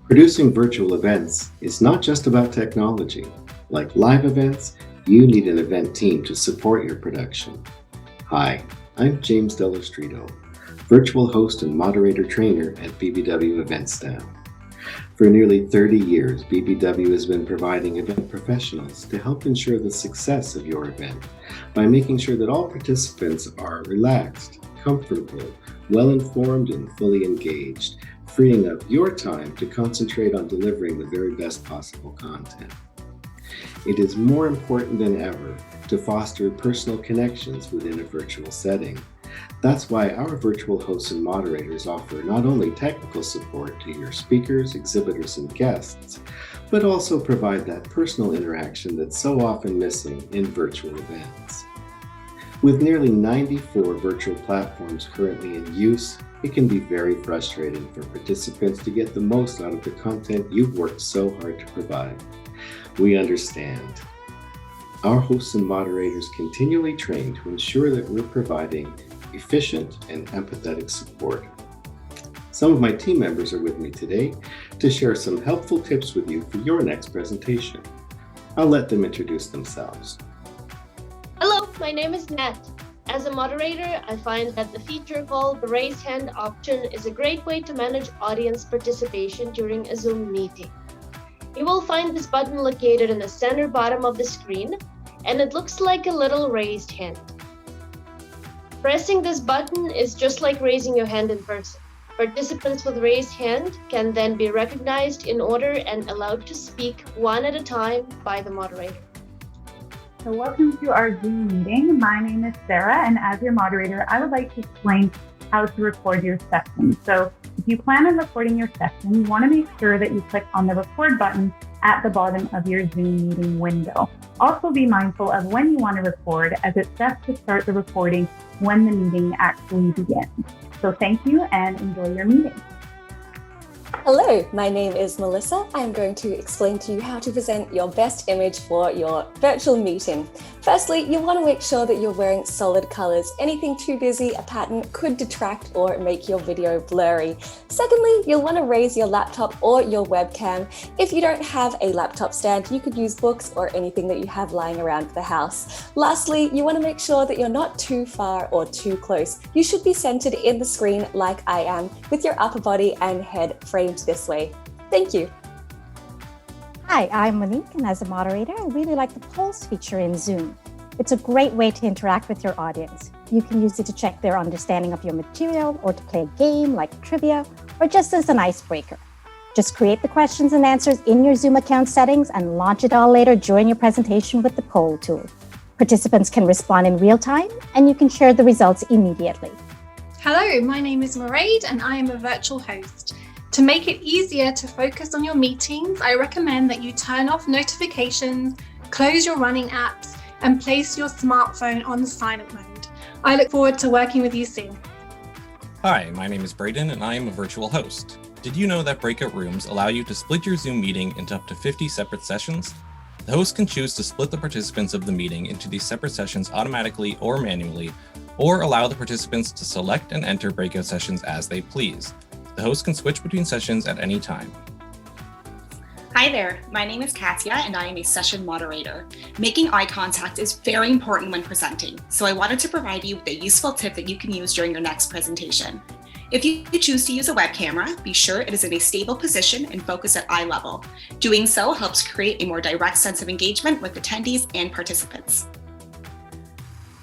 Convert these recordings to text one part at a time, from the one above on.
Producing virtual events is not just about technology. Like live events, you need an event team to support your production. Hi, I'm James Delastrito, Virtual Host and Moderator Trainer at BBW Events Now. For nearly 30 years, BBW has been providing event professionals to help ensure the success of your event by making sure that all participants are relaxed, comfortable, well-informed, and fully engaged, freeing up your time to concentrate on delivering the very best possible content. It is more important than ever to foster personal connections within a virtual setting. That's why our virtual hosts and moderators offer not only technical support to your speakers, exhibitors, and guests, but also provide that personal interaction that's so often missing in virtual events. With nearly 94 virtual platforms currently in use, it can be very frustrating for participants to get the most out of the content you've worked so hard to provide. We understand. Our hosts and moderators continually train to ensure that we're providing efficient and empathetic support. Some of my team members are with me today to share some helpful tips with you for your next presentation. I'll let them introduce themselves. Hello, my name is Nat. As a moderator, I find that the feature called the raise hand option is a great way to manage audience participation during a Zoom meeting. You will find this button located in the center bottom of the screen, and it looks like a little raised hand. Pressing this button is just like raising your hand in person. Participants with raised hand can then be recognized in order and allowed to speak one at a time by the moderator. So welcome to our Zoom meeting. My name is Sarah, and as your moderator, I would like to explain how to record your session. So if you plan on recording your session, you want to make sure that you click on the record button at the bottom of your Zoom meeting window. Also be mindful of when you want to record, as it's best to start the recording when the meeting actually begins. So thank you and enjoy your meeting. Hello, my name is Melissa. I'm going to explain to you how to present your best image for your virtual meeting. Firstly, you want to make sure that you're wearing solid colors. Anything too busy, a pattern could detract or make your video blurry. Secondly, you'll want to raise your laptop or your webcam. If you don't have a laptop stand, you could use books or anything that you have lying around the house. Lastly, you want to make sure that you're not too far or too close. You should be centered in the screen like I am, with your upper body and head framed this way. Thank you. Hi, I'm Monique, and as a moderator, I really like the polls feature in Zoom. It's a great way to interact with your audience. You can use it to check their understanding of your material, or to play a game like trivia, or just as an icebreaker. Just create the questions and answers in your Zoom account settings and launch it all later during your presentation with the poll tool. Participants can respond in real time, and you can share the results immediately. Hello, my name is Braden, and I am a virtual host. To make it easier to focus on your meetings, I recommend that you turn off notifications, close your running apps, and place your smartphone on silent mode. I look forward to working with you soon. Hi, my name is Braden, and I am a virtual host. Did you know that breakout rooms allow you to split your Zoom meeting into up to 50 separate sessions? The host can choose to split the participants of the meeting into these separate sessions automatically or manually, or allow the participants to select and enter breakout sessions as they please. The host can switch between sessions at any time. Hi there, my name is Katia and I am a session moderator. Making eye contact is very important when presenting, so I wanted to provide you with a useful tip that you can use during your next presentation. If you choose to use a web camera, be sure it is in a stable position and focus at eye level. Doing so helps create a more direct sense of engagement with attendees and participants.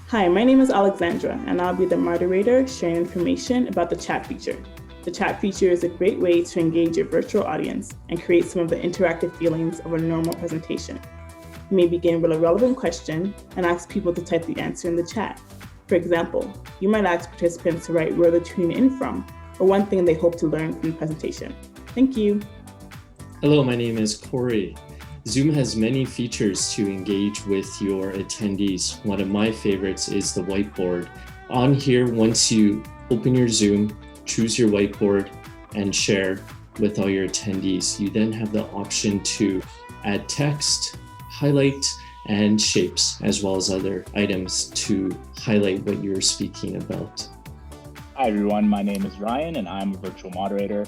Hi, my name is Alexandria and I'll be the moderator sharing information about the chat feature. The chat feature is a great way to engage your virtual audience and create some of the interactive feelings of a normal presentation. You may begin with a relevant question and ask people to type the answer in the chat. For example, you might ask participants to write where they're tuning in from or one thing they hope to learn from the presentation. Thank you. Hello, my name is Corey. Zoom has many features to engage with your attendees. One of my favorites is the whiteboard. On here, once you open your Zoom, choose your whiteboard and share with all your attendees. You then have the option to add text, highlight, and shapes, as well as other items to highlight what you're speaking about. Hi everyone, my name is Ryan and I'm a virtual moderator.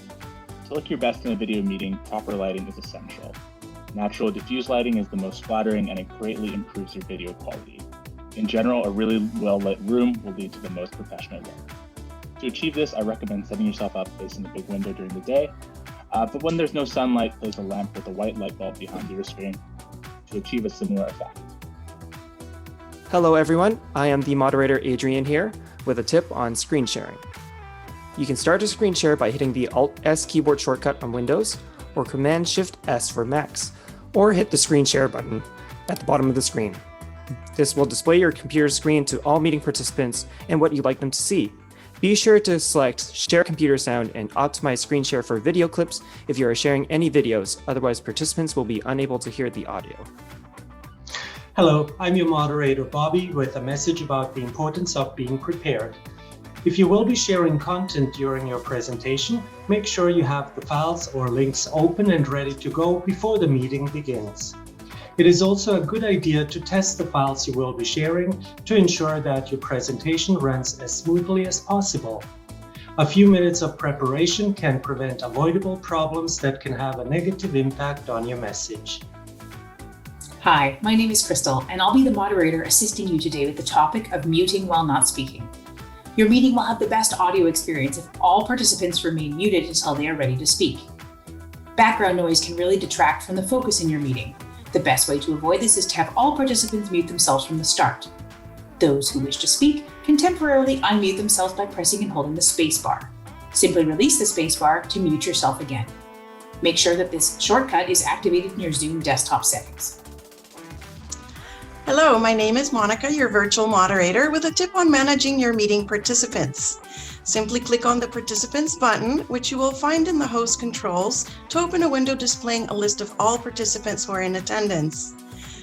To look your best in a video meeting, proper lighting is essential. Natural diffuse lighting is the most flattering and it greatly improves your video quality. In general, a really well-lit room will lead to the most professional look. To achieve this, I recommend setting yourself up facing a big window during the day, but when there's no sunlight, place a lamp with a white light bulb behind your screen to achieve a similar effect. Hello everyone, I am the moderator Adrian here with a tip on screen sharing. You can start a screen share by hitting the Alt-S keyboard shortcut on Windows or Command-Shift-S for Macs, or hit the screen share button at the bottom of the screen. This will display your computer screen to all meeting participants and what you'd like them to see. Be sure to select Share Computer Sound and optimize screen share for video clips if you are sharing any videos, otherwise participants will be unable to hear the audio. Hello, I'm your moderator Bobby with a message about the importance of being prepared. If you will be sharing content during your presentation, make sure you have the files or links open and ready to go before the meeting begins. It is also a good idea to test the files you will be sharing to ensure that your presentation runs as smoothly as possible. A few minutes of preparation can prevent avoidable problems that can have a negative impact on your message. Hi, my name is Crystal, and I'll be the moderator assisting you today with the topic of muting while not speaking. Your meeting will have the best audio experience if all participants remain muted until they are ready to speak. Background noise can really detract from the focus in your meeting. The best way to avoid this is to have all participants mute themselves from the start. Those who wish to speak can temporarily unmute themselves by pressing and holding the space bar. Simply release the space bar to mute yourself again. Make sure that this shortcut is activated in your Zoom desktop settings. Hello, my name is Monica, your virtual moderator, with a tip on managing your meeting participants. Simply click on the Participants button, which you will find in the host controls, to open a window displaying a list of all participants who are in attendance.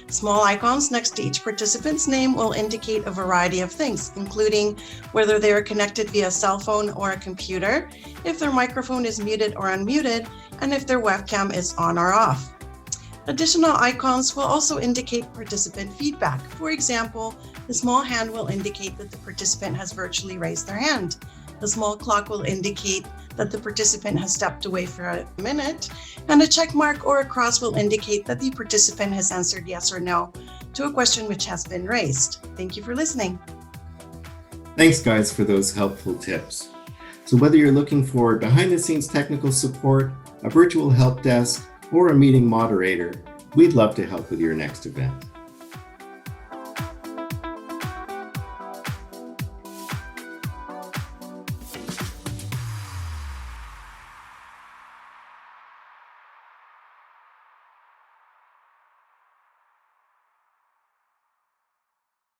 Small icons next to each participant's name will indicate a variety of things, including whether they are connected via cell phone or a computer, if their microphone is muted or unmuted, and if their webcam is on or off. Additional icons will also indicate participant feedback. For example, the small hand will indicate that the participant has virtually raised their hand. The small clock will indicate that the participant has stepped away for a minute, and a check mark or a cross will indicate that the participant has answered yes or no to a question which has been raised. Thank you for listening. Thanks guys for those helpful tips. So whether you're looking for behind-the-scenes technical support, a virtual help desk, or a meeting moderator, we'd love to help with your next event.